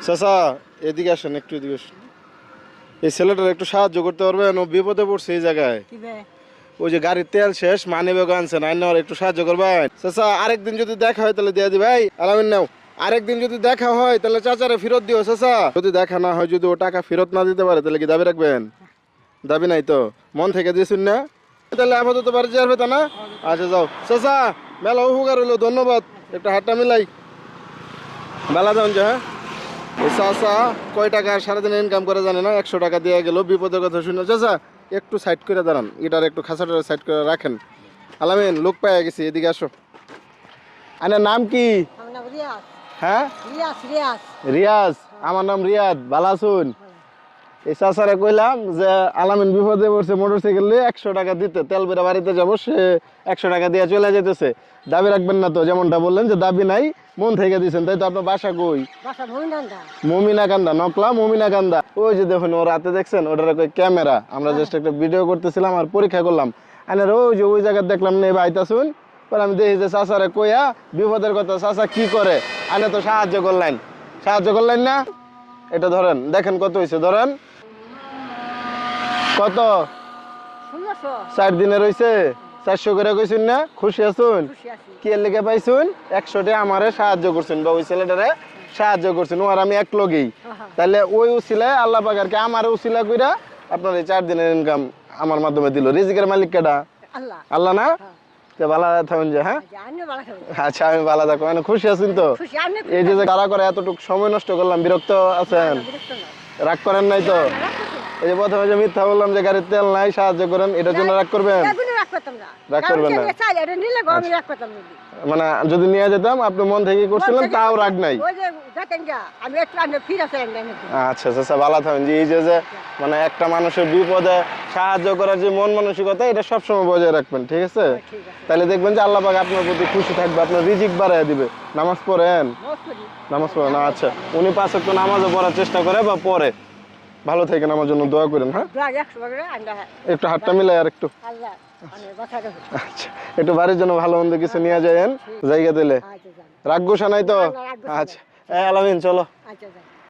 চাচা এদিকে আসেন, একটু এদিকে আসেন। এই ছেলেটার একটু সাহায্য করতে পারবেন? ও বিপদে পড়ছে এই জায়গায়। ওই যে গাড়ির তেল শেষ, মানি ব্যাগ আনছেন, আইন নেওয়ার একটু সাহায্য করবেন চাচা। আরেকদিন যদি দেখা হয় তাহলে দিয়ে দিবে। ভাই আলামিন নাও, আরেকদিন যদি দেখা হয় তাহলে চাচারে ফেরত দিও চাচা। যদি দেখা না হয়, যদি ও টাকা ফেরত না দিতে পারে তাহলে কি দাবি রাখবেন? দাবি নাই তো? মন থেকে দিয়েছেন না? তাহলে আপাতত বাড়ি যাবে তা না? আচ্ছা যাও চাচা, মেলা উপকার হইলো, ধন্যবাদ। একটা হাতটা মিলাই বেলা যান যে। হ্যাঁ চাচা কয় টাকা সারাদিন ইনকাম করে জানে না, 100 টাকা দিয়ে গেল বিপদের কথা শুনে। চাচা একটু সাইড করে দাঁড়ান, এটার একটু খাঁচাটা সাইড করে রাখেন। আলামিন লোক পাইয়া গেছি, এদিকে আসো। আনার নাম কি? হ্যাঁ রিয়াজ। আমার নাম রিয়াদ। ভালো আছুন? এই চাচারে কইলাম যে আলামিন বিপদে পড়ছে, মোটরসাইকেল নিয়ে 100 টাকা দিতে, তেল বেরা বাড়িতে যাবো, সে 100 টাকা দিয়ে চলে যেতেছে। দাবি রাখবেন না তো? যেমনটা বললেন যে দাবি নাই, মন থেকে দিচ্ছেন, তাই তো? আপনার বাসা কই? মমিনা কান্দা, নকলা মমিনা কান্দা। ওই যে দেখুন ওর হাতে দেখছেন, ওটার কই ক্যামেরা। আমরা জাস্ট একটা ভিডিও করতেছিলাম আর পরীক্ষা করলাম। আনার ওই যে ওই জায়গায় দেখলাম না, এবার আইতাছুন। পরে আমি দেখি যে চাচারে কইয়া বিপদের কথা, চাচা কি করে, আনে তো সাহায্য করলেন না। এটা ধরেন, দেখেন কত হয়েছে, ধরেন কত? 4 দিনে রয়েছে 400 করে কইছুন না? খুশি আছুন? কি এর লেগে পাইছুন? 100 টাকা আমারে সাহায্য করছেন, বা ওই ছেলেটারে সাহায্য করছেন, আর আমি এক লগেই। তাহলে ওই উসিলায় আল্লাহ পাক আর কি আমার উসিলা কইরা আপনার এই 4 দিনের ইনকাম আমার মাধ্যমে দিল। রিজিকের মালিক কেডা? আল্লাহ না? ভালো থাকুন যে। হ্যাঁ আচ্ছা, আমি ভালো থাকবো। মানে খুশি আছেন তো? এই যে কারা করে এতটুকু সময় নষ্ট করলাম, বিরক্ত আছেন? রাগ করেন নাই তো? এই যে প্রথমে যে মিথ্যা বললাম যে গাড়ির তেল নাই, সাহায্য করেন, এটার জন্য রাগ করবেন? রাগ করবেন না? মানে যদি নিয়ে যেতাম, আপনি মন থেকে করছিলেন, তাও রাগ নাই? আচ্ছা আচ্ছা, ভালো থাকেন। যে এই যে মানে একটা মানুষের বিপদে সাহায্য করার যে মন মানসিকতা, এটা সবসময় বজায় রাখবেন, ঠিক আছে? তাহলে দেখবেন যে আল্লাহ পাক আপনার প্রতি খুশি থাকবে, আপনার রিজিক বাড়ায় দিবে। নামাজ পড়েন? নামাজ পড়েন, আচ্ছা। উনি 5 ওয়াক্ত নামাজও পড়ার চেষ্টা করে বা পড়ে। ভালো থাকেন, আমার জন্য দোয়া করেন। হ্যাঁ একটু হাতটা মিলাই আর একটু। আচ্ছা, একটু বাড়ির জন্য ভালো মন্দ কিছু নিয়ে যায়েন জায়গা দিলে। রাগ গোসা নাই তো? আচ্ছা আলামিন চলো।